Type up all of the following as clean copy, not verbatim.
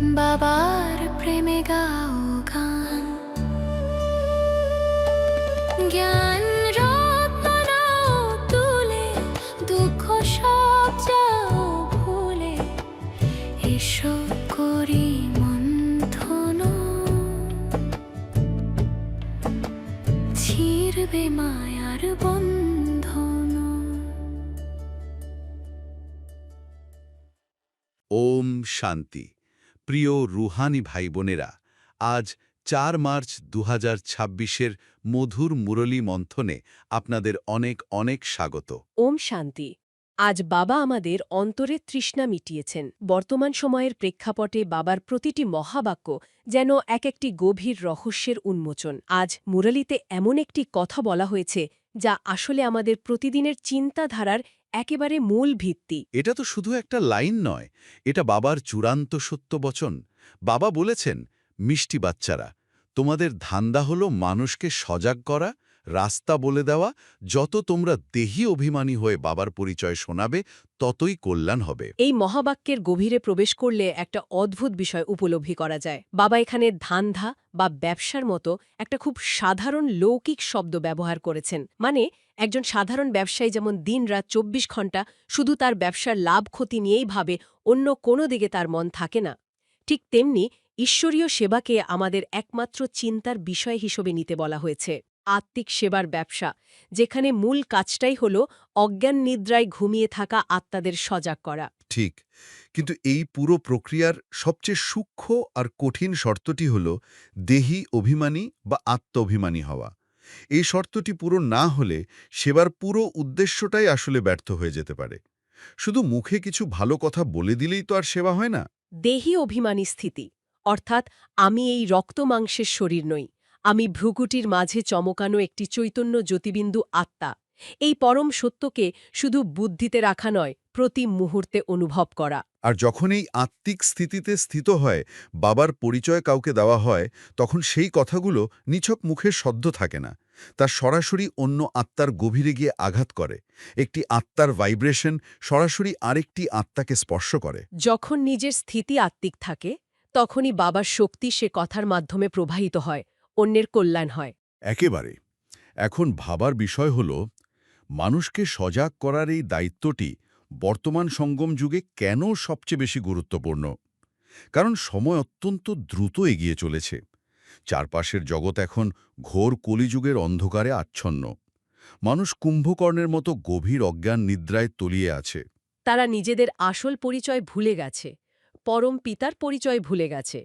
বাবার প্রেমে গাও গান, জ্ঞান রত্ন নাও তুলে, দুঃখ সব যাও ভুলে, এসো করি মন্থন, ছিড়বে মায়ার বন্ধন। ওম শান্তি। প্রিয় রুহানি ভাই বোনেরা, আজ ৪ মার্চ ২০২৬-এর মধুর মুরলী মন্থনে আপনাদের অনেক অনেক স্বাগত। ওম শান্তি। আজ বাবা আমাদের অন্তরে তৃষ্ণা মিটিয়েছেন। বর্তমান সময়ের প্রেক্ষাপটে বাবার প্রতিটি মহাবাক্য যেন এক একটি গভীর রহস্যের উন্মোচন। আজ মুরলীতে এমন একটি কথা বলা হয়েছে যা আসলে আমাদের প্রতিদিনের চিন্তাধারার একেবারে মূল ভিত্তি। এটা তো শুধু একটা লাইন নয়, এটা বাবার চূড়ান্ত সত্য বচন। বাবা বলেছেন, মিষ্টি বাচ্চারা, তোমাদের ধান্দা হলো মানুষকে সজাগ করা, রাস্তা বলে দেওয়া। যত তোমরা দেহি অভিমানী হয়ে বাবার পরিচয় শোনাবে, ততই কল্যাণ হবে। এই মহাবাক্যের গভীরে প্রবেশ করলে একটা অদ্ভুত বিষয় উপলব্ধি করা যায়। বাবা এখানে ধান্ধা বা ব্যবসার মতো একটা খুব সাধারণ লৌকিক শব্দ ব্যবহার করেছেন। মানে একজন সাধারণ ব্যবসায়ী যেমন দিন-রাত ২৪ ঘণ্টা শুধু তার ব্যবসার লাভ ক্ষতি নিয়েই ভাবে, অন্য কোনো দিকে তার মন থাকে না, ঠিক তেমনি ঈশ্বরীয় সেবাকে আমাদের একমাত্র চিন্তার বিষয় হিসেবে নিতে বলা হয়েছে। আত্মিক সেবার ব্যবসা, যেখানে মূল কাজটাই হল অজ্ঞান নিদ্রায় ঘুমিয়ে থাকা আত্মাদের সজাগ করা। ঠিক, কিন্তু এই পুরো প্রক্রিয়ার সবচেয়ে সূক্ষ্ম আর কঠিন শর্তটি হল দেহি অভিমানী বা আত্ম-অভিমানী হওয়া। এই শর্তটি পূরণ না হলে সেবার পুরো উদ্দেশ্যটাই আসলে ব্যর্থ হয়ে যেতে পারে। শুধু মুখে কিছু ভালো কথা বলে দিলেই তো আর সেবা হয় না। দেহি অভিমানী স্থিতি, অর্থাৎ আমি এই রক্তমাংসের শরীর নই, আমি ভ্রুকুটির মাঝে চমকানো একটি চৈতন্য জ্যোতিবিন্দু আত্মা। এই পরম সত্যকে শুধু বুদ্ধিতে রাখা নয়, প্রতি মুহূর্তে অনুভব করা। আর যখন এই আত্মিক স্থিতিতে স্থিত হয়, বাবার পরিচয় কাউকে দেওয়া হয়, তখন সেই কথাগুলো নিছক মুখে সদ্য থাকে না, তা সরাসরি অন্য আত্মার গভীরে গিয়ে আঘাত করে। একটি আত্মার ভাইব্রেশন সরাসরি আরেকটি আত্মাকে স্পর্শ করে। যখন নিজের স্থিতি আত্মিক থাকে, তখনই বাবার শক্তি সে কথার মাধ্যমে প্রবাহিত হয়, অন্যের কল্যাণ হয়। একেবারে। এখন ভাবার বিষয় হল, মানুষকে সজাগ করার এই দায়িত্বটি বর্তমান সঙ্গম যুগে কেন সবচেয়ে বেশি গুরুত্বপূর্ণ? কারণ সময় অত্যন্ত দ্রুত এগিয়ে চলেছে। চারপাশের জগৎ এখন ঘোর কলিযুগের অন্ধকারে আচ্ছন্ন। মানুষ কুম্ভকর্ণের মতো গভীর অজ্ঞান নিদ্রায় তলিয়ে আছে। তারা নিজেদের আসল পরিচয় ভুলে গেছে, পরম পিতার পরিচয় ভুলে গেছে।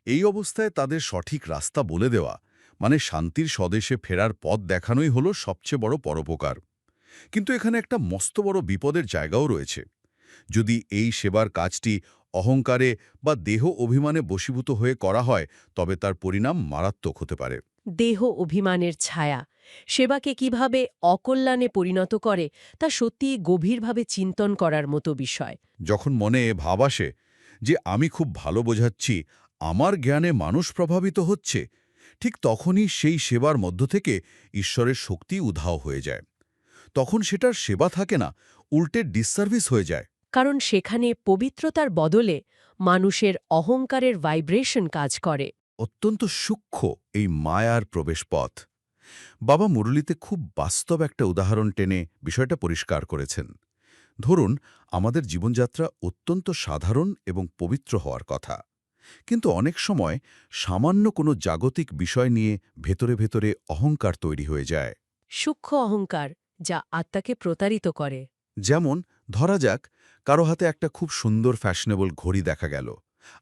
এই অবস্থায় তাদের সঠিক রাস্তা বলে দেওয়া, মানে শান্তির স্বদেশে ফেরার পথ দেখানোই হলো সবচেয়ে বড় পরোপকার। কিন্তু এখানে একটা মস্ত বড় বিপদের জায়গাও রয়েছে। যদি এই সেবার কাজটি অহংকারে বা দেহ অভিমানে বশীভূত হয়ে করা হয়, তবে তার পরিণাম মারাত্মক হতে পারে। দেহ অভিমানের ছায়া সেবাকে কিভাবে অকল্যাণে পরিণত করে তা সত্যিই গভীরভাবে চিন্তন করার মতো বিষয়। যখন মনে ভাব আসে যে আমি খুব ভালো বোঝাচ্ছি, আমার জ্ঞানে মানুষ প্রভাবিত হচ্ছে, ঠিক তখনই সেই সেবার মধ্য থেকে ঈশ্বরের শক্তি উধাও হয়ে যায়। তখন সেটার সেবা থাকে না, উল্টে ডিসসার্ভিস হয়ে যায়। কারণ সেখানে পবিত্রতার বদলে মানুষের অহংকারের ভাইব্রেশন কাজ করে। অত্যন্ত সূক্ষ্ম এই মায়ার প্রবেশপথ। বাবা মুরলীতে খুব বাস্তব একটা উদাহরণ টেনে বিষয়টা পরিষ্কার করেছেন। ধরুন, আমাদের জীবনযাত্রা অত্যন্ত সাধারণ এবং পবিত্র হওয়ার কথা, কিন্তু অনেক সময় সামান্য কোনো জাগতিক বিষয় নিয়ে ভেতরে ভেতরে অহংকার তৈরি হয়ে যায়। সূক্ষ্ম অহংকার যা আত্মাকে প্রতারিত করে। যেমন ধরা যাক, কারো হাতে একটা খুব সুন্দর ফ্যাশনেবল ঘড়ি দেখা গেল,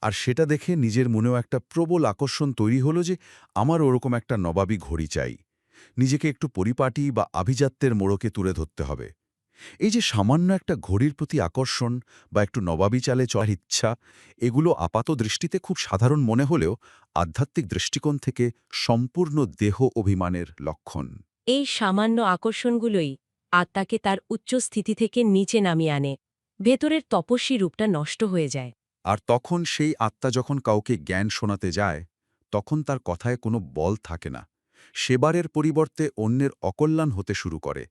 আর সেটা দেখে নিজের মনেও একটা প্রবল আকর্ষণ তৈরি হলো যে আমার ওরকম একটা নবাবী ঘড়ি চাই, নিজেকে একটু পরিপাটি বা আভিজাত্যের মোড়কে তুলে ধরতে হবে। এই যে সামান্য একটা ঘড়ির প্রতি আকর্ষণ বা একটু নবাবী চালে চলার ইচ্ছা, এগুলো আপাত দৃষ্টিতে খুব সাধারণ মনে হলেও আধ্যাত্মিক দৃষ্টিকোণ থেকে সম্পূর্ণ দেহ অভিমানের লক্ষণ। এই সামান্য আকর্ষণগুলোই আত্মাকে তার উচ্চ স্থিতি থেকে নিচে নামিয়ে আনে, ভেতরের তপস্বী রূপটা নষ্ট হয়ে যায়। আর তখন সেই আত্মা যখন কাউকে জ্ঞান শোনাতে যায়, তখন তার কথায় কোনো বল থাকে না। সেবারের পরিবর্তে অন্যের অকল্যাণ হতে শুরু করে,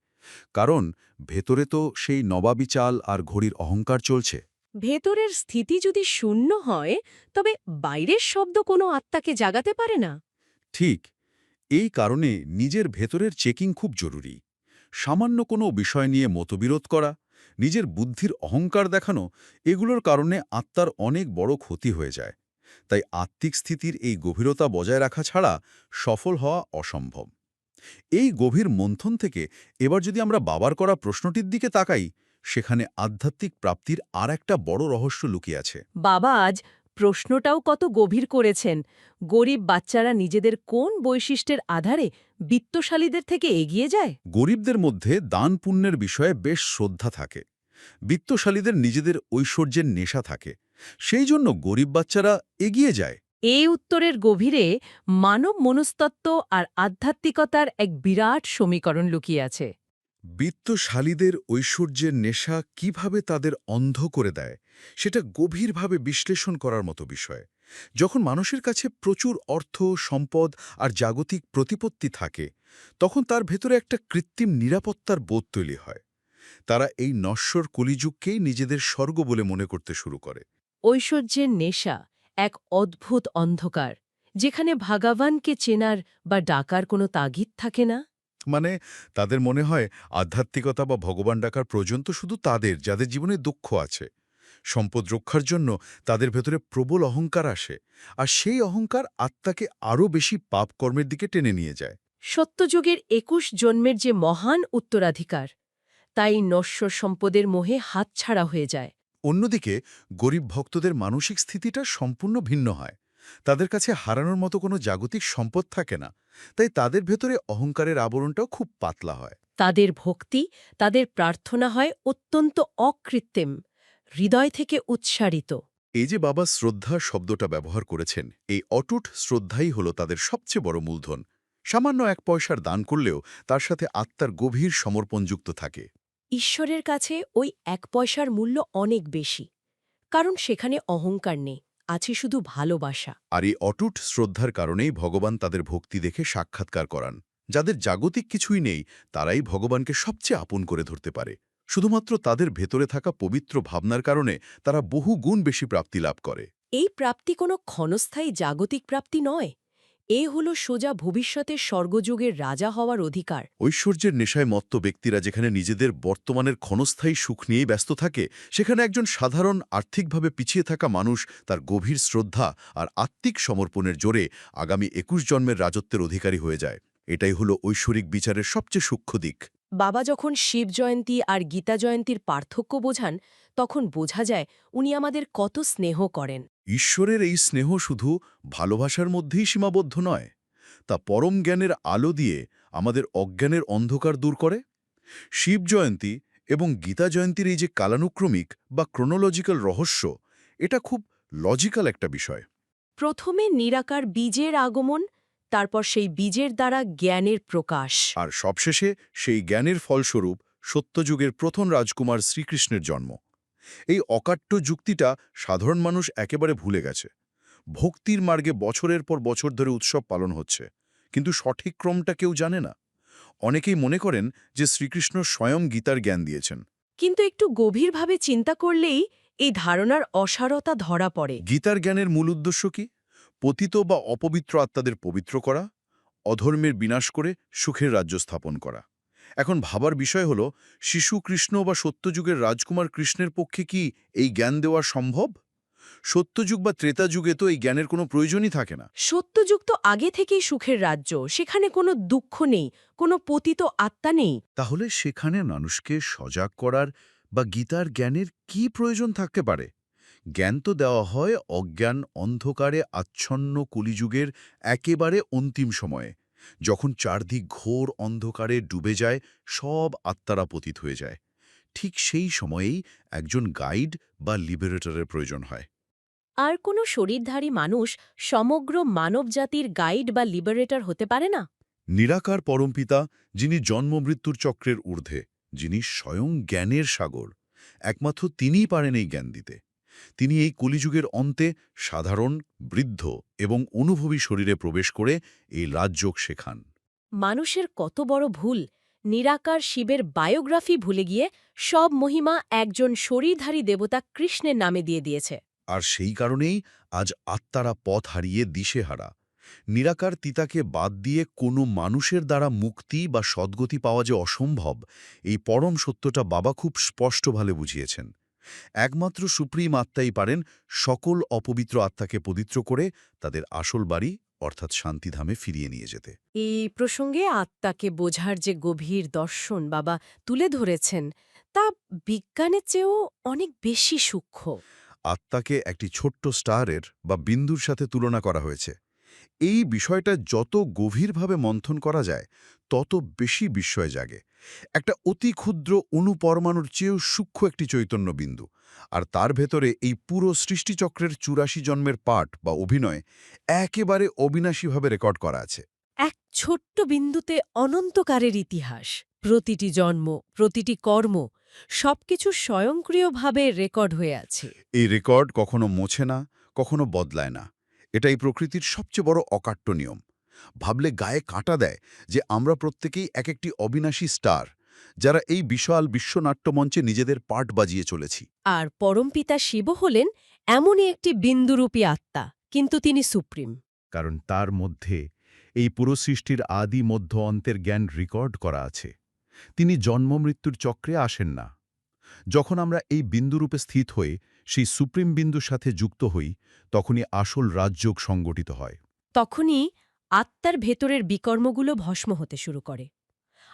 কারণ ভেতরে তো সেই নবাবী চাল আর ঘড়ির অহংকার চলছে। ভেতরের স্থিতি যদি শূন্য হয় তবে বাইরের শব্দ কোনো আত্মাকে জাগাতে পারে না। ঠিক, এই কারণে নিজের ভেতরের চেকিং খুব জরুরি। সামান্য কোনো বিষয় নিয়ে মতবিরোধ করা, নিজের বুদ্ধির অহংকার দেখানো, এগুলোর কারণে আত্মার অনেক বড় ক্ষতি হয়ে যায়। তাই আত্মিক স্থিতির এই গভীরতা বজায় রাখা ছাড়া সফল হওয়া অসম্ভব। এই গভীর মন্থন থেকে এবার যদি আমরা বাবার করা প্রশ্নটির দিকে তাকাই, সেখানে আধ্যাত্মিক প্রাপ্তির আর একটা বড় রহস্য লুকিয়ে আছে। বাবা আজ প্রশ্নটাও কত গভীর করেছেন। গরিব বাচ্চারা নিজেদের কোন বৈশিষ্ট্যের আধারে বিত্তশালীদের থেকে এগিয়ে যায়? গরিবদের মধ্যে দান পুণ্যের বিষয়ে বেশ শ্রদ্ধা থাকে, বিত্তশালীদের নিজেদের ঐশ্বর্যের নেশা থাকে, সেই জন্য গরিব বাচ্চারা এগিয়ে যায়। এই উত্তরের গভীরে মানব মনস্তত্ত্ব আর আধ্যাত্মিকতার এক বিরাট সমীকরণ লুকিয়ে আছে। বিত্তশালীদের ঐশ্বর্যের নেশা কিভাবে তাদের অন্ধ করে দেয়, সেটা গভীরভাবে বিশ্লেষণ করার মতো বিষয়। যখন মানুষের কাছে প্রচুর অর্থ, সম্পদ আর জাগতিক প্রতিপত্তি থাকে, তখন তার ভেতরে একটা কৃত্রিম নিরাপত্তার বোধ তৈরি হয়। তারা এই নশ্বর কলিযুগকেই নিজেদের স্বর্গ বলে মনে করতে শুরু করে। ঐশ্বর্যের নেশা এক অদ্ভুত অন্ধকার, যেখানে ভগবানকে চেনার বা ডাকার কোনো তাগিদ থাকে না। মানে তাদের মনে হয় আধ্যাত্মিকতা বা ভগবান ডাকার প্রয়োজন তো শুধু তাদের, যাদের জীবনে দুঃখ আছে। সম্পদ রক্ষার জন্য তাদের ভেতরে প্রবল অহংকার আসে, আর সেই অহংকার আত্মাকে আরও বেশি পাপকর্মের দিকে টেনে নিয়ে যায়। সত্যযুগের ২১ জন্মের যে মহান উত্তরাধিকার, তাই নশ্বর সম্পদের মোহে হাতছাড়া হয়ে যায়। অন্যদিকে গরিব ভক্তদের মানসিক স্থিতিটা সম্পূর্ণ ভিন্ন হয়। তাদের কাছে হারানোর মতো কোনো জাগতিক সম্পদ থাকে না, তাই তাদের ভেতরে অহংকারের আবরণটাও খুব পাতলা হয়। তাদের ভক্তি, তাদের প্রার্থনা হয় অত্যন্ত অকৃত্রিম, হৃদয় থেকে উৎসারিত। এই যে বাবা শ্রদ্ধা শব্দটা ব্যবহার করেছেন, এই অটুট শ্রদ্ধাই হলো তাদের সবচেয়ে বড় মূলধন। সামান্য ১ পয়সার দান করলেও তার সাথে আত্মার গভীর সমর্পণ যুক্ত থাকে। ঈশ্বরের কাছে ওই ১ পয়সার মূল্য অনেক বেশি, কারণ সেখানে অহংকার নেই, আছে শুধু ভালোবাসা। আর এই অটুট শ্রদ্ধার কারণেই ভগবান তাদের ভক্তি দেখে সাক্ষাৎকার করান। যাদের জাগতিক কিছুই নেই, তারাই ভগবানকে সবচেয়ে আপন করে ধরতে পারে। শুধুমাত্র তাদের ভেতরে থাকা পবিত্র ভাবনার কারণে তারা বহু গুণ বেশি প্রাপ্তি লাভ করে। এই প্রাপ্তি কোনো ক্ষণস্থায়ী জাগতিক প্রাপ্তি নয়, এ হল সোজা ভবিষ্যতের স্বর্গযুগের রাজা হওয়ার অধিকার। ঐশ্বর্যের নেশায় মত্ত ব্যক্তিরা যেখানে নিজেদের বর্তমানের ক্ষণস্থায়ী সুখ নিয়েই ব্যস্ত থাকে, সেখানে একজন সাধারণ আর্থিকভাবে পিছিয়ে থাকা মানুষ তার গভীর শ্রদ্ধা আর আত্মিক সমর্পণের জোরে আগামী ২১ জন্মের রাজত্বের অধিকারী হয়ে যায়। এটাই হলো ঐশ্বরিক বিচারের সবচেয়ে সূক্ষ্ম দিক। বাবা যখন শিব জয়ন্তী আর গীতা জয়ন্তীর পার্থক্য বোঝান, তখন বোঝা যায় উনি আমাদের কত স্নেহ করেন। ঈশ্বরের এই স্নেহ শুধু ভালোবাসার মধ্যেই সীমাবদ্ধ নয়, তা পরম জ্ঞানের আলো দিয়ে আমাদের অজ্ঞানের অন্ধকার দূর করে। শিব জয়ন্তী এবং গীতা জয়ন্তীর এই যে কালানুক্রমিক বা ক্রোনোলজিক্যাল রহস্য, এটা খুব লজিক্যাল একটা বিষয়। প্রথমে নিরাকার বীজের আগমন, তারপর সেই বীজের দ্বারা জ্ঞানের প্রকাশ। আর সবশেষে সেই জ্ঞানের ফলস্বরূপ সত্যযুগের প্রথম রাজকুমার শ্রীকৃষ্ণের জন্ম। এই অকাট্য যুক্তিটা সাধারণ মানুষ একেবারে ভুলে গেছে। ভক্তির মার্গে বছরের পর বছর ধরে উৎসব পালন হচ্ছে, কিন্তু সঠিক ক্রমটা কেউ জানে না। অনেকেই মনে করেন যে শ্রীকৃষ্ণ স্বয়ং গীতার জ্ঞান দিয়েছেন। কিন্তু একটু গভীরভাবে চিন্তা করলেই এই ধারণার অসারতা ধরা পড়ে। গীতার জ্ঞানের মূল উদ্দেশ্য কি? পতিত বা অপবিত্র আত্মাদের পবিত্র করা, অধর্মের বিনাশ করে সুখের রাজ্য স্থাপন করা। এখন ভাবার বিষয় হল, শিশু কৃষ্ণ বা সত্যযুগের রাজকুমার কৃষ্ণের পক্ষে কি এই জ্ঞান দেওয়া সম্ভব? সত্যযুগ বা ত্রেতা যুগে তো এই জ্ঞানের কোনো প্রয়োজনই থাকে না। সত্যযুগ তো আগে থেকেই সুখের রাজ্য, সেখানে কোনো দুঃখ নেই, কোনো পতিত আত্মা নেই। তাহলে সেখানে মানুষকে সজাগ করার বা গীতার জ্ঞানের কি প্রয়োজন থাকতে পারে? জ্ঞান তো দেওয়া হয় অজ্ঞান অন্ধকারে আচ্ছন্ন কলিযুগের একেবারে অন্তিম সময়ে, যখন চারদিক ঘোর অন্ধকারে ডুবে যায়, সব আত্মারা পতিত হয়ে যায়। ঠিক সেই সময়েই একজন গাইড বা লিবারেটরের প্রয়োজন হয়। আর কোনো শরীরধারী মানুষ সমগ্র মানবজাতির গাইড বা লিবারেটর হতে পারে না? নিরাকার পরমপিতা, যিনি জন্মমৃত্যুর চক্রের ঊর্ধ্বে, যিনি স্বয়ং জ্ঞানের সাগর, একমাত্র তিনিই পারেন এই জ্ঞান দিতে। তিনি এই কলিযুগের অন্তে সাধারণ, বৃদ্ধ এবং অনুভবী শরীরে প্রবেশ করে এই রাজযোগ শেখান। মানুষের কত বড় ভুল নিরাকার শিবের বায়োগ্রাফি ভুলে গিয়ে সব মহিমা একজন শরীরধারী দেবতা কৃষ্ণের নামে দিয়ে দিয়েছে। আর সেই কারণেই আজ আত্মারা পথ হারিয়ে দিশেহারা। নিরাকার তিতাকে বাদ দিয়ে কোনো মানুষের দ্বারা মুক্তি বা সদ্গতি পাওয়া যে অসম্ভব, এই পরম সত্যটা বাবা খুব স্পষ্টভাবে বুঝিয়েছেন। একমাত্র সুপ্রিম আত্মাই পারেন সকল অপবিত্র আত্মাকে পবিত্র করে তাদের আসল বাড়ি অর্থাৎ শান্তিধামে ফিরিয়ে নিয়ে যেতে। এই প্রসঙ্গে আত্মাকে বোঝার যে গভীর দর্শন বাবা তুলে ধরেছেন, তা বিজ্ঞানের চেয়েও অনেক বেশি সূক্ষ্ম। আত্মাকে একটি ছোট্ট স্টারের বা বিন্দুর সাথে তুলনা করা হয়েছে। এই বিষয়টা যত গভীরভাবে মন্থন করা যায় তত বেশি বিস্ময় জাগে। একটা অতি ক্ষুদ্র অণুপরমাণুর চেয়েও সূক্ষ্ম একটি চৈতন্য বিন্দু, আর তার ভেতরে এই পুরো সৃষ্টিচক্রের ৮৪ জন্মের পাঠ বা অভিনয় একেবারে অবিনাশীভাবে রেকর্ড করা আছে। এক ছোট্ট বিন্দুতে অনন্তকারের ইতিহাস, প্রতিটি জন্ম, প্রতিটি কর্ম, সবকিছু স্বয়ংক্রিয়ভাবে রেকর্ড হয়ে আছে। এই রেকর্ড কখনো মোছে না, কখনো বদলায় না। এটাই প্রকৃতির সবচেয়ে বড় অকাট্য নিয়ম। ভাবলে গায়ে কাঁটা দেয় যে আমরা প্রত্যেকেই এক একটি অবিনাশী স্টার, যারা এই বিশাল বিশ্বনাট্যমঞ্চে নিজেদের পার্ট বাজিয়ে চলেছি। আর পরমপিতা শিব হলেন এমনই একটি বিন্দুরূপী আত্মা, কিন্তু তিনি সুপ্রিম। কারণ তার মধ্যে এই পুরো সৃষ্টির আদি মধ্য অন্তের জ্ঞান রেকর্ড করা আছে। তিনি জন্মমৃত্যুর চক্রে আসেন না। যখন আমরা এই বিন্দুরূপে স্থিত হয়ে সেই সুপ্রিম বিন্দুর সাথে যুক্ত হই, তখনই আসল রাজযোগ সংগঠিত হয়। তখনই আত্মার ভেতরের বিকর্মগুলো ভস্ম হতে শুরু করে।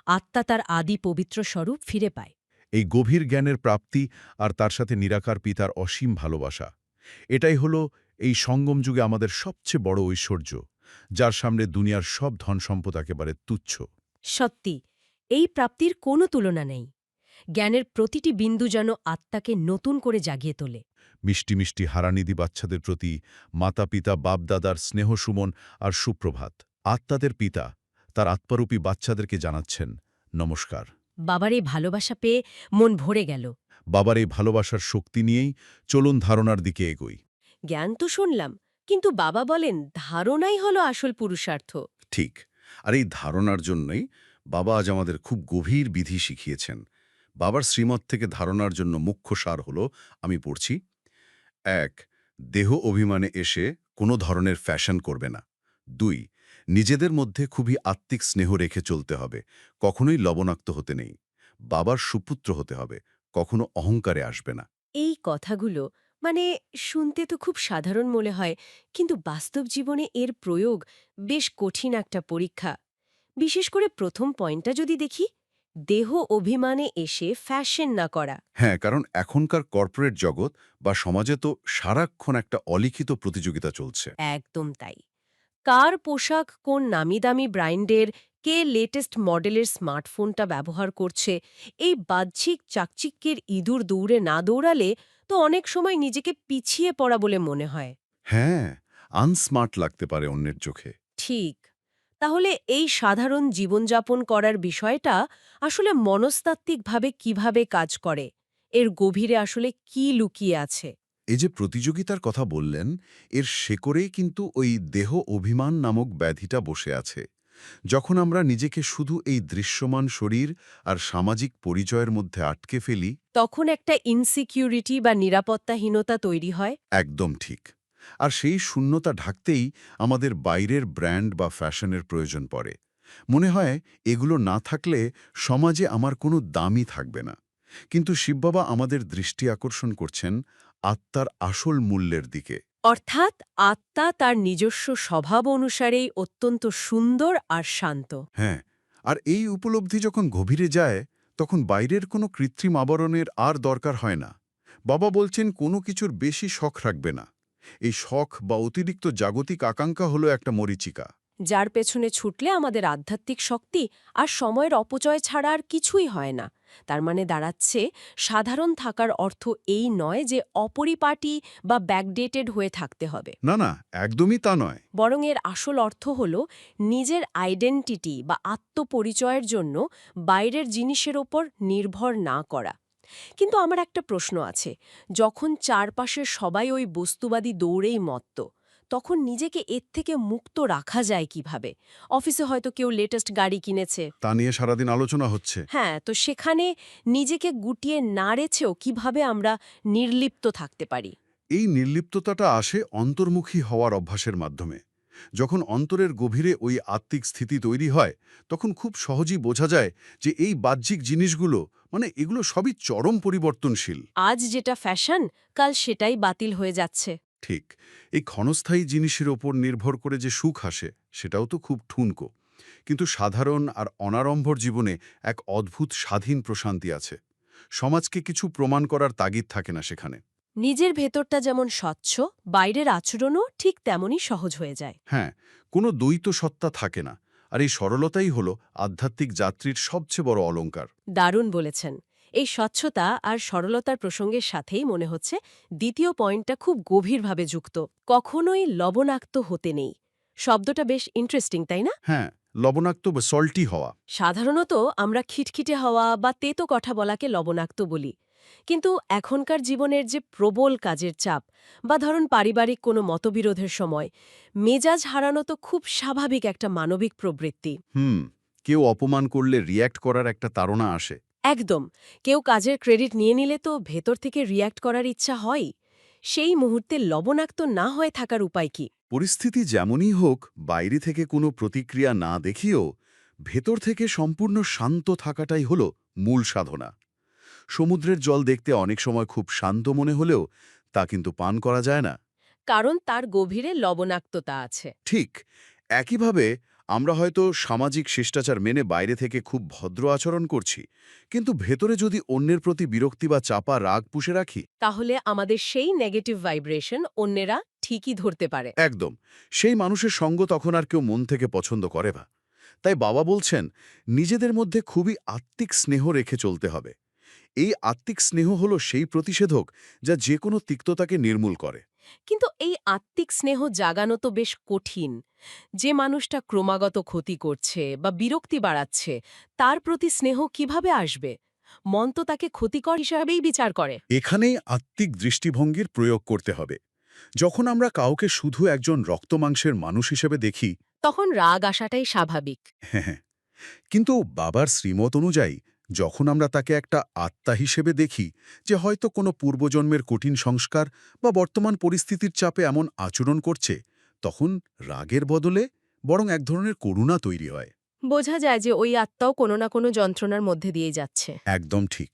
আত্মা তার আদি পবিত্র স্বরূপ ফিরে পায়। এই গভীর জ্ঞানের প্রাপ্তি আর তার সাথে নিরাকার পিতার অসীম ভালোবাসা, এটাই হলো এই সঙ্গম যুগে আমাদের সবচেয়ে বড় ঐশ্বর্য, যার সামনে দুনিয়ার সব ধন সম্পদ একেবারে তুচ্ছ। সত্যি, এই প্রাপ্তির কোনো তুলনা নেই। জ্ঞানের প্রতিটি বিন্দু যেন আত্মাকে নতুন করে জাগিয়ে তোলে। মিষ্টি মিষ্টি হারানিধি বাচ্চাদের প্রতি মাতা পিতা বাপদাদার স্নেহ সুমন আর সুপ্রভাত। আত্মাদের পিতা তার আত্মারূপী বাচ্চাদেরকে জানাচ্ছেন নমস্কার। বাবার এই ভালোবাসা পেয়ে মন ভরে গেল। বাবার এই ভালোবাসার শক্তি নিয়েই চলুন ধারণার দিকে এগোই। জ্ঞান তো শুনলাম, কিন্তু বাবা বলেন ধারণাই হলো আসল পুরুষার্থ। ঠিক, আর এই ধারণার জন্যই বাবা আজ আমাদের খুব গভীর বিধি শিখিয়েছেন। বাবার শ্রীমত থেকে ধারণার জন্য মুখ্য সার হল, আমি পড়ছি। ১. দেহ অভিমানে এসে কোনো ধরনের ফ্যাশন করবে না। ২. নিজেদের মধ্যে খুবই আত্মিক স্নেহ রেখে চলতে হবে, কখনোই লবণাক্ত হতে নেই। বাবার সুপুত্র হতে হবে, কখনো অহংকারে আসবে না। এই কথাগুলো মানে শুনতে তো খুব সাধারণ মনে হয়, কিন্তু বাস্তব জীবনে এর প্রয়োগ বেশ কঠিন একটা পরীক্ষা। বিশেষ করে প্রথম পয়েন্টটা যদি দেখি, দেহ অভিমানে এসে ফ্যাশন না করা। হ্যাঁ, কারণ এখনকার কর্পোরেট জগৎ বা সমাজে তো সারাক্ষণ একটা অলিখিত প্রতিযোগিতা চলছে। একদম তাই। কার পোশাক কোন নামি দামি ব্র্যান্ডের, কে লেটেস্ট মডেলের স্মার্টফোনটা ব্যবহার করছে, এই বাহ্যিক চাকচিক্যের ইঁদুর দৌড়ে না দৌড়ালে তো অনেক সময় নিজেকে পিছিয়ে পড়া বলে মনে হয়। হ্যাঁ, আনস্মার্ট লাগতে পারে অন্যের চোখে। ঠিক। তাহলে এই সাধারণ জীবনযাপন করার বিষয়টা আসলে মনস্তাত্ত্বিকভাবে কিভাবে কাজ করে? এর গভীরে আসলে কি লুকিয়ে আছে? এই যে প্রতিযোগিতার কথা বললেন, এর শেকড়েই কিন্তু ওই দেহ অভিমান নামক ব্যাধিটা বসে আছে। যখন আমরা নিজেকে শুধু এই দৃশ্যমান শরীর আর সামাজিক পরিচয়ের মধ্যে আটকে ফেলি, তখন একটা ইনসিকিউরিটি বা নিরাপত্তাহীনতা তৈরি হয়। একদম ঠিক। আর সেই শূন্যতা ঢাকতেই আমাদের বাইরের ব্র্যান্ড বা ফ্যাশনের প্রয়োজন পড়ে। মনে হয় এগুলো না থাকলে সমাজে আমার কোনো দামই থাকবে না। কিন্তু শিববাবা আমাদের দৃষ্টি আকর্ষণ করছেন আত্মার আসল মূল্যের দিকে। অর্থাৎ আত্মা তার নিজস্ব স্বভাব অনুসারেই অত্যন্ত সুন্দর আর শান্ত। হ্যাঁ, আর এই উপলব্ধি যখন গভীরে যায়, তখন বাইরের কোনো কৃত্রিম আবরণের আর দরকার হয় না। বাবা বলছেন কোনো কিছুর বেশি শখ রাখবে না। এই শখ বা অতিরিক্ত জাগতিক আকাঙ্ক্ষা হলো একটা মরীচিকা, যার পেছনে ছুটলে আমাদের আধ্যাত্মিক শক্তি আর সময়ের অপচয় ছাড়া আর কিছুই হয় না। তার মানে দাঁড়াচ্ছে, সাধারণ থাকার অর্থ এই নয় যে অপরিপাটি বা ব্যাকডেটেড হয়ে থাকতে হবে। না না, একদমই তা নয়। বরং এর আসল অর্থ হল নিজের আইডেন্টিটি বা আত্মপরিচয়ের জন্য বাইরের জিনিসের ওপর নির্ভর না করা। কিন্তু আমার একটা প্রশ্ন আছে, যখন চারপাশের সবাই ওই বস্তুবাদী দৌড়েই মত্ত, তখন নিজেকে এর থেকে মুক্ত রাখা যায় কিভাবে? অফিসে হয়তো কেউ লেটেস্ট গাড়ি কিনেছে। তা নিয়ে সারাদিন আলোচনা হচ্ছে। হ্যাঁ, তো সেখানে নিজেকে গুটিয়ে না রেখেও কিভাবে আমরা নির্লিপ্ত থাকতে পারি? এই নির্লিপ্ততাটা আসে অন্তর্মুখী হওয়ার অভ্যাসের মাধ্যমে। যখন অন্তরের গভীরে ওই আত্মিক স্থিতি তৈরি হয়, তখন খুব সহজেই বোঝা যায় যে এই বাহ্যিক জিনিসগুলো এগুলো সবই চরম পরিবর্তনশীল। আজ যেটা ফ্যাশন, কাল সেটাই বাতিল হয়ে যাচ্ছে। ঠিক, এই ক্ষণস্থায়ী জিনিসের ওপর নির্ভর করে যে সুখ আসে, সেটাও তো খুব ঠুনকো। কিন্তু সাধারণ আর অনাড়ম্বর জীবনে এক অদ্ভুত স্বাধীন প্রশান্তি আছে। সমাজকে কিছু প্রমাণ করার তাগিদ থাকে না সেখানে। নিজের ভেতরটা যেমন স্বচ্ছ, বাইরের আচরণও ঠিক তেমনই সহজ হয়ে যায়। হ্যাঁ, কোনো দ্বৈত সত্তা থাকে না। আর এই সরলতাই হলো আধ্যাত্মিক যাত্রীর সবচেয়ে বড় অলংকার। দারুণ বলেছেন। এই স্বচ্ছতা আর সরলতার প্রসঙ্গের সাথেই মনে হচ্ছে দ্বিতীয় পয়েন্টটা খুব গভীরভাবে যুক্ত। কখনোই লবণাক্ত হতে নেই। শব্দটা বেশ ইন্টারেস্টিং, তাই না? হ্যাঁ, লবণাক্ত বা সল্টি হওয়া। সাধারণত আমরা খিটখিটে হওয়া বা তেতো কথা বলাকে লবণাক্ত বলি। কিন্তু এখনকার জীবনের যে প্রবল কাজের চাপ বা ধরুন পারিবারিক কোনো মতবিরোধের সময় মেজাজ হারানো তো খুব স্বাভাবিক একটা মানবিক প্রবৃত্তি। কেউ অপমান করলে রিয়্যাক্ট করার একটা তাড়না আসে। একদম। কেউ কাজের ক্রেডিট নিয়ে নিলে তো ভেতর থেকে রিয়্যাক্ট করার ইচ্ছা হয়। সেই মুহূর্তে লবণাক্ত না হয়ে থাকার উপায় কি? পরিস্থিতি যেমনই হোক, বাইরে থেকে কোনো প্রতিক্রিয়া না দেখিয়েও ভেতর থেকে সম্পূর্ণ শান্ত থাকাটাই হলো মূল সাধনা। সমুদ্রের জল দেখতে অনেক সময় খুব শান্ত মনে হলেও তা কিন্তু পান করা যায় না। কারণ তার গভীরে লবণাক্ততা আছে। ঠিক একইভাবে আমরা হয়তো সামাজিক শিষ্টাচার মেনে বাইরে থেকে খুব ভদ্র আচরণ করছি, কিন্তু ভেতরে যদি অন্যের প্রতি বিরক্তি বা চাপা রাগ পুষে রাখি, তাহলে আমাদের সেই নেগেটিভ ভাইব্রেশন অন্যেরা ঠিকই ধরতে পারে। একদম সেই মানুষের সঙ্গ তখন আর কেউ মন থেকে পছন্দ করে না। তাই বাবা বলছেন, নিজেদের মধ্যে খুবই আত্মিক স্নেহ রেখে চলতে হবে। এই আত্মিক স্নেহ হলো সেই প্রতিষেধক যা যে কোনো তিক্ততাকে নির্মূল করে। কিন্তু এই আত্মিক স্নেহ জাগানো তো বেশ কঠিন। যে মানুষটা ক্রমাগত ক্ষতি করছে বা বিরক্তি বাড়াচ্ছে, তার প্রতি স্নেহ কিভাবে আসবে? মন তো তাকে ক্ষতিকর হিসাবেই বিচার করে। এখানেই আত্মিক দৃষ্টিভঙ্গির প্রয়োগ করতে হবে। যখন আমরা কাউকে শুধু একজন রক্তমাংসের মানুষ হিসেবে দেখি, তখন রাগ আসাটাই স্বাভাবিক। হ্যাঁ, কিন্তু বাবার শ্রীমত অনুযায়ী যখন আমরা তাকে একটা আত্মা হিসেবে দেখি, যে হয়তো কোনো পূর্বজন্মের কঠিন সংস্কার বা বর্তমান পরিস্থিতির চাপে এমন আচরণ করছে, তখন রাগের বদলে বরং এক ধরনের করুণা তৈরি হয়। বোঝা যায় যে ওই আত্মাও কোনো না কোনো যন্ত্রণার মধ্যে দিয়ে যাচ্ছে। একদম ঠিক।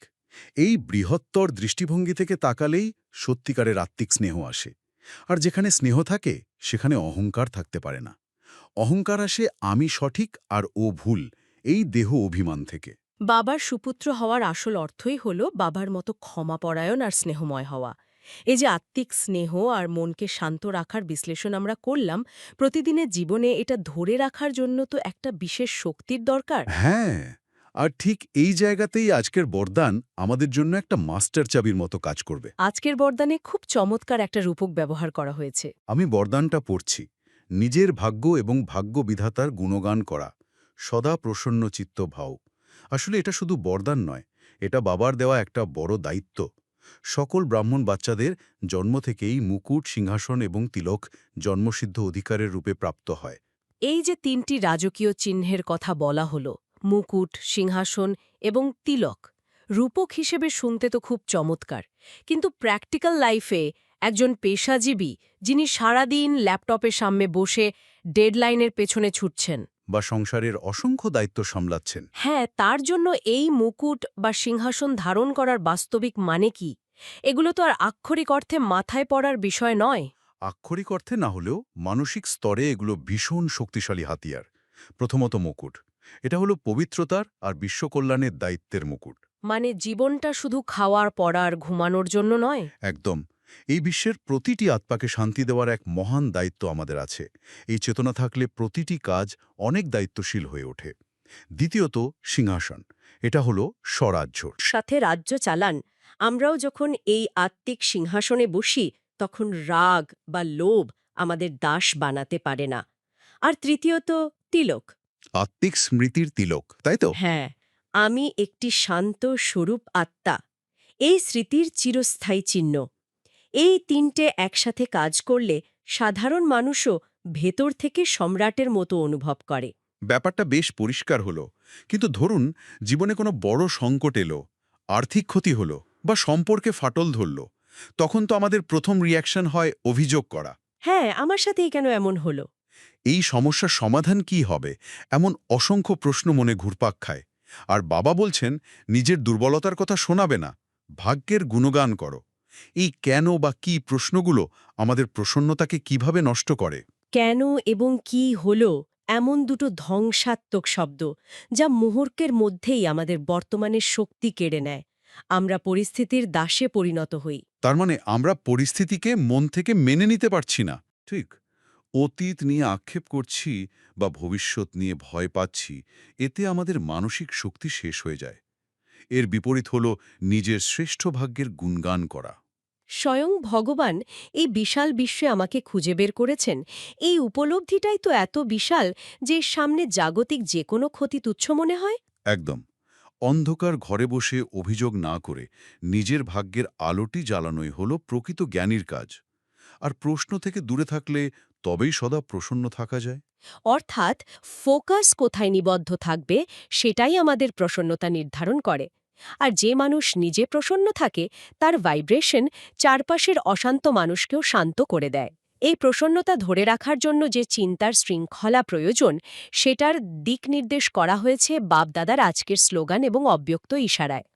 এই বৃহত্তর দৃষ্টিভঙ্গি থেকে তাকালেই সত্যিকারের আত্মিক স্নেহ আসে। আর যেখানে স্নেহ থাকে, সেখানে অহংকার থাকতে পারে না। অহংকার আসে আমি সঠিক আর ও ভুল, এই দেহ অভিমান থেকে। বাবার সুপুত্র হওয়ার আসল অর্থই হল বাবার মতো ক্ষমাপরায়ণ আর স্নেহময় হওয়া। এই যে আত্মিক স্নেহ আর মনকে শান্ত রাখার বিশ্লেষণ আমরা করলাম, প্রতিদিনের জীবনে এটা ধরে রাখার জন্য তো একটা বিশেষ শক্তির দরকার। হ্যাঁ, আর ঠিক এই জায়গাতেই আজকের বরদান আমাদের জন্য একটা মাস্টার চাবির মতো কাজ করবে। আজকের বরদানে খুব চমৎকার একটা রূপক ব্যবহার করা হয়েছে। আমি বরদানটা পড়ছি। নিজের ভাগ্য এবং ভাগ্য বিধাতার গুণগান করা, সদা প্রসন্ন চিত্ত ভাও। আসলে এটা শুধু বরদান নয়, এটা বাবার দেওয়া একটা বড় দায়িত্ব। সকল ব্রাহ্মণ বাচ্চাদের জন্ম থেকেই মুকুট, সিংহাসন এবং তিলক জন্মসিদ্ধ অধিকারের রূপে প্রাপ্ত হয়। এই যে তিনটি রাজকীয় চিহ্নের কথা বলা হলো, মুকুট, সিংহাসন এবং তিলক, রূপক হিসেবে শুনতে তো খুব চমৎকার। কিন্তু প্র্যাকটিক্যাল লাইফে একজন পেশাজীবী যিনি সারাদিন ল্যাপটপের সামনে বসে ডেডলাইনের পেছনে ছুটছেন, বা সংসারের অসংখ্য দায়িত্ব সামলাচ্ছেন, হ্যাঁ, তার জন্য এই মুকুট বা সিংহাসন ধারণ করার বাস্তবিক মানে কি? এগুলো তো আর আক্ষরিক অর্থে মাথায় পড়ার বিষয় নয়। আক্ষরিক অর্থে না হলেও মানসিক স্তরে এগুলো ভীষণ শক্তিশালী হাতিয়ার। প্রথমত মুকুট, এটা হলো পবিত্রতার আর বিশ্বকল্যাণের দায়িত্বের মুকুট। মানে জীবনটা শুধু খাওয়ার, পড়ার, ঘুমানোর জন্য নয়। একদম। এই বিশ্বের প্রতিটি আত্মাকে শান্তি দেওয়ার এক মহান দায়িত্ব আমাদের আছে। এই চেতনা থাকলে প্রতিটি কাজ অনেক দায়িত্বশীল হয়ে ওঠে। দ্বিতীয়ত সিংহাসন, এটা হলো স্বরাজ্য। সাথে রাজ্য চালান। আমরাও যখন এই আত্মিক সিংহাসনে বসি, তখন রাগ বা লোভ আমাদের দাস বানাতে পারে না। আর তৃতীয়ত তিলক। আত্মিক স্মৃতির তিলক, তাই তো? হ্যাঁ, আমি একটি শান্ত স্বরূপ আত্মা, এই স্মৃতির চিরস্থায়ী চিহ্ন। এই তিনটে একসাথে কাজ করলে সাধারণ মানুষও ভেতর থেকে সম্রাটের মতো অনুভব করে। ব্যাপারটা বেশ পরিষ্কার হলো। কিন্তু ধরুন জীবনে কোনো বড় সংকট এলো, আর্থিক ক্ষতি হলো বা সম্পর্কে ফাটল ধরল, তখন তো আমাদের প্রথম রিয়াকশন হয় অভিযোগ করা। হ্যাঁ, আমার সাথেই কেন এমন হলো? এই সমস্যার সমাধান কি হবে এমন অসংখ্য প্রশ্ন মনে ঘুরপাক খায়। আর বাবা বলছেন নিজের দুর্বলতার কথা শোনাবে না, ভাগ্যের গুণগান করো। এই কেন বা কি প্রশ্নগুলো আমাদের প্রসন্নতাকে কিভাবে নষ্ট করে? কেন এবং কি হলো এমন দুটো ধ্বংসাত্মক শব্দ, যা মুহূর্তের মধ্যেই আমাদের বর্তমানের শক্তি কেড়ে নেয়। আমরা পরিস্থিতির দাসে পরিণত হই। তার মানে আমরা পরিস্থিতিকে মন থেকে মেনে নিতে পারছি না। ঠিক, অতীত নিয়ে আক্ষেপ করছি বা ভবিষ্যৎ নিয়ে ভয় পাচ্ছি, এতে আমাদের মানসিক শক্তি শেষ হয়ে যায়। এর বিপরীত হল নিজের শ্রেষ্ঠ ভাগ্যের গুণগান করা। স্বয়ং ভগবান এই বিশাল বিশ্বে আমাকে খুঁজে বের করেছেন। এই উপলব্ধিটাই তো এত বিশাল যে এর সামনে জাগতিক যে কোনো ক্ষতি তুচ্ছ মনে হয়। একদম। অন্ধকার ঘরে বসে অভিযোগ না করে নিজের ভাগ্যের আলোটি জ্বালানোই হল প্রকৃত জ্ঞানীর কাজ। আর প্রশ্ন থেকে দূরে থাকলে তবেই সদা প্রসন্ন থাকা যায়। অর্থাৎ ফোকাস কোথায় নিবদ্ধ থাকবে সেটাই আমাদের প্রসন্নতা নির্ধারণ করে। আর যে মানুষ নিজে প্রসন্ন থাকে তার ভাইব্রেশন চারপাশের অশান্ত মানুষকেও শান্ত করে দেয়। এই প্রসন্নতা ধরে রাখার জন্য যে চিন্তার শৃঙ্খলা প্রয়োজন, সেটার দিক নির্দেশ করা হয়েছে বাপদাদার আজকের স্লোগান এবং অব্যক্ত ইশারায়।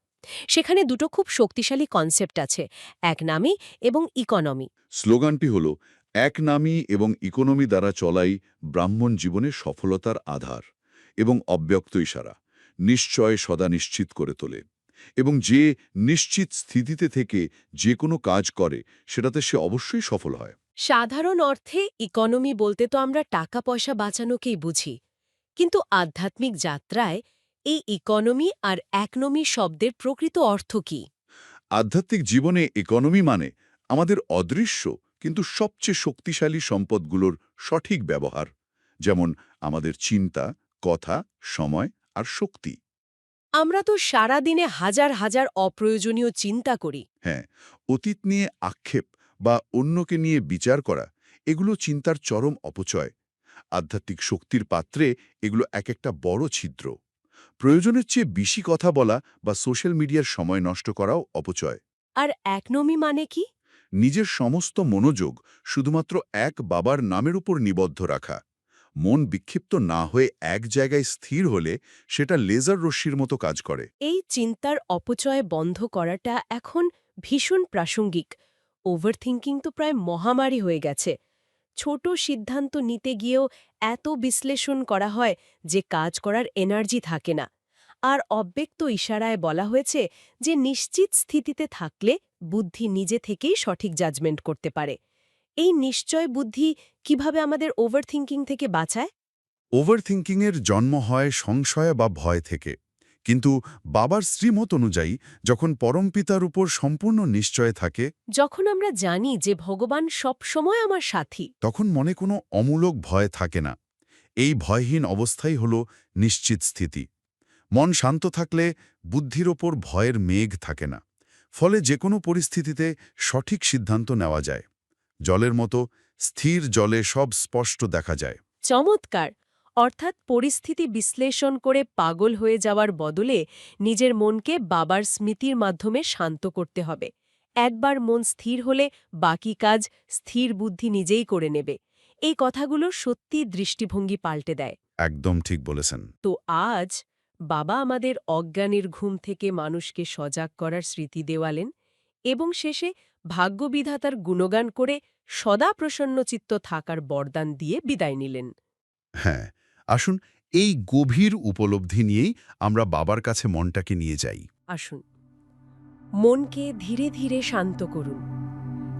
সেখানে দুটো খুব শক্তিশালী কনসেপ্ট আছে, একনামি এবং ইকোনমি। স্লোগানটি হল একনামি এবং ইকোনমি দ্বারা চলাই ব্রাহ্মণ জীবনের সফলতার আধার, এবং অব্যক্ত ইশারা নিশ্চয় সদা নিশ্চিত করে তোলে। এবং যে নিশ্চিত স্থিতিতে থেকে যে কোনো কাজ করে সেটাতে সে অবশ্যই সফল হয়। সাধারণ অর্থে ইকোনমি বলতে তো আমরা টাকা পয়সা বাঁচানোকেই বুঝি, কিন্তু আধ্যাত্মিক যাত্রায় এই ইকোনমি আর একনমি শব্দের প্রকৃত অর্থ কি? আধ্যাত্মিক জীবনে ইকোনমি মানে আমাদের অদৃশ্য কিন্তু সবচেয়ে শক্তিশালী সম্পদগুলোর সঠিক ব্যবহার, যেমন আমাদের চিন্তা, কথা, সময় আর শক্তি। আমরা তো সারাদিনে হাজার হাজার অপ্রয়োজনীয় চিন্তা করি। হ্যাঁ, অতীত নিয়ে আক্ষেপ বা অন্যকে নিয়ে বিচার করা, এগুলো চিন্তার চরম অপচয়। আধ্যাত্মিক শক্তির পাত্রে এগুলো এক একটা বড় ছিদ্র। প্রয়োজনের চেয়ে বেশি কথা বলা বা সোশ্যাল মিডিয়ার সময় নষ্ট করাও অপচয়। আর একনমি মানে কি? নিজের সমস্ত মনোযোগ শুধুমাত্র এক বাবার নামের উপর নিবদ্ধ রাখা। মন বিক্ষিপ্ত না হয়ে এক জায়গায় স্থির হলে সেটা লেজার রশ্মির মতো কাজ করে। এই চিন্তার অপচয় বন্ধ করাটা এখন ভীষণ প্রাসঙ্গিক। ওভারথিংকিং তো প্রায় মহামারী হয়ে গেছে। ছোট সিদ্ধান্ত নিতে গিয়েও এত বিশ্লেষণ করা হয় যে কাজ করার এনার্জি থাকে না। আর অব্যক্ত ইশারায় বলা হয়েছে যে নিশ্চিত স্থিতিতে থাকলে বুদ্ধি নিজে থেকেই সঠিক জাজমেন্ট করতে পারে। এই নিশ্চয় বুদ্ধি কিভাবে আমাদের ওভারথিংকিং থেকে বাঁচায়? ওভারথিঙ্কিংয়ের জন্ম হয় সংশয় বা ভয় থেকে। কিন্তু বাবার শ্রীমত অনুযায়ী যখন পরমপিতার উপর সম্পূর্ণ নিশ্চয় থাকে, যখন আমরা জানি যে ভগবান সব সময় আমার সাথী, তখন মনে কোনো অমূলক ভয় থাকে না। এই ভয়হীন অবস্থাই হল নিশ্চিত স্থিতি। মন শান্ত থাকলে বুদ্ধির ওপর ভয়ের মেঘ থাকে না। ফলে যে কোনো পরিস্থিতিতে সঠিক সিদ্ধান্ত নেওয়া যায়। জলের মতো স্থির জলে সব স্পষ্ট দেখা যায়। চমৎকার। অর্থাৎ পরিস্থিতি বিশ্লেষণ করে পাগল হয়ে যাওয়ার বদলে নিজের মনকে বাবার স্মৃতির মাধ্যমে শান্ত করতে হবে। একবার মন স্থির হলে বাকি কাজ স্থির বুদ্ধি নিজেই করে নেবে। এই কথাগুলো সত্যি দৃষ্টিভঙ্গি পাল্টে দেয়। একদম ঠিক বলেছেন। তো আজ বাবা আমাদের অজ্ঞানের ঘুম থেকে মানুষকে সজাগ করার স্মৃতি দেওয়ালেন এবং শেষে ভাগ্যবিধাতার গুণগান করে সদা প্রসন্নচিত্ত থাকার বরদান দিয়ে বিদায় নিলেন। হ্যাঁ, আসুন এই গভীর উপলব্ধি নিয়েই আমরা বাবার কাছে মনটাকে নিয়ে যাই। আসুন, মনকে ধীরে ধীরে শান্ত করুন।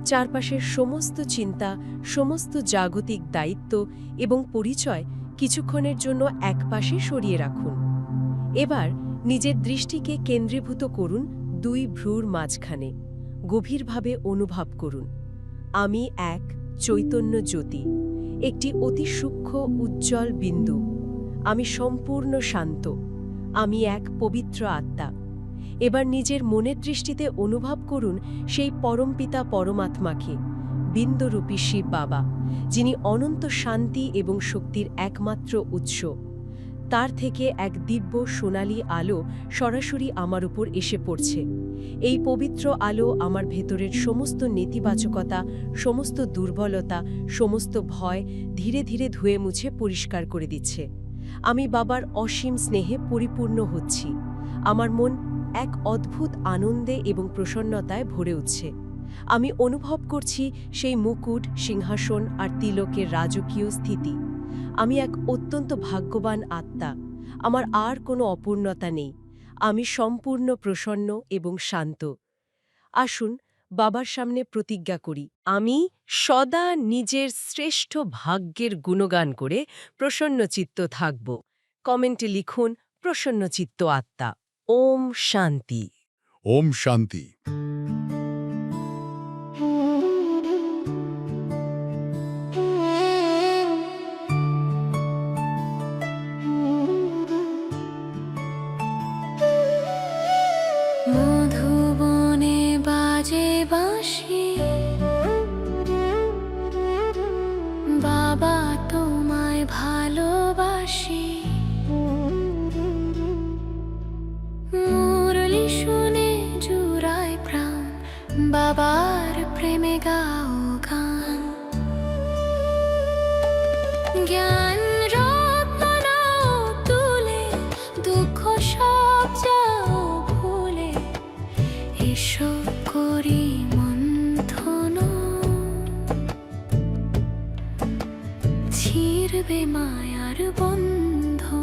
চারপাশের সমস্ত চিন্তা, সমস্ত জাগতিক দায়িত্ব এবং পরিচয় কিছুক্ষণের জন্য একপাশে সরিয়ে রাখুন। এবার নিজের দৃষ্টিকে কেন্দ্রীভূত করুন দুই ভ্রুর মাঝখানে। গভীরভাবে অনুভব করুন, আমি এক চৈতন্য জ্যোতি, একটি অতি সূক্ষ্ম উজ্জ্বল বিন্দু। আমি সম্পূর্ণ শান্ত। আমি এক পবিত্র আত্মা। এবার নিজের মনের দৃষ্টিতে অনুভব করুন সেই পরমপিতা পরমাত্মাকে, বিন্দুরূপী শিব বাবা, যিনি অনন্ত শান্তি এবং শক্তির একমাত্র উৎস। তার থেকে এক দিব্য সোনালী আলো সরাসরি আমার উপর এসে পড়ছে। এই পবিত্র আলো আমার ভেতরের সমস্ত নেতিবাচকতা, সমস্ত দুর্বলতা, সমস্ত ভয় ধীরে ধীরে ধুয়ে মুছে পরিষ্কার করে দিচ্ছে। আমি বাবার অসীম স্নেহে পরিপূর্ণ হচ্ছি। আমার মন এক অদ্ভুত আনন্দে এবং প্রসন্নতায় ভরে উঠছে। আমি অনুভব করছি সেই মুকুট, সিংহাসন আর তিলকের রাজকীয় স্থিতি। আমি এক অত্যন্ত ভাগ্যবান আত্মা। আমার আর কোনো অপূর্ণতা নেই। আমি সম্পূর্ণ প্রসন্ন এবং শান্ত। আসুন বাবার সামনে প্রতিজ্ঞা করি, আমি সদা নিজের শ্রেষ্ঠ ভাগ্যের গুণগান করে প্রসন্নচিত্ত থাকব। কমেন্টে লিখুন প্রসন্নচিত্ত আত্মা। ওম শান্তি। ওম শান্তি। মধুবনে বাজে বাঁশি, বাবা তোমায় ভালোবাসি। মুরলি শুনে জুড়ায় প্রাণ, বাবার প্রেমে গাও গান। জ্ঞান রত্ন নাও তুলে, দুঃখ সব যাও ভুলে, এসো করি মন্থন, ছিড়বে মায়ার বন্ধন।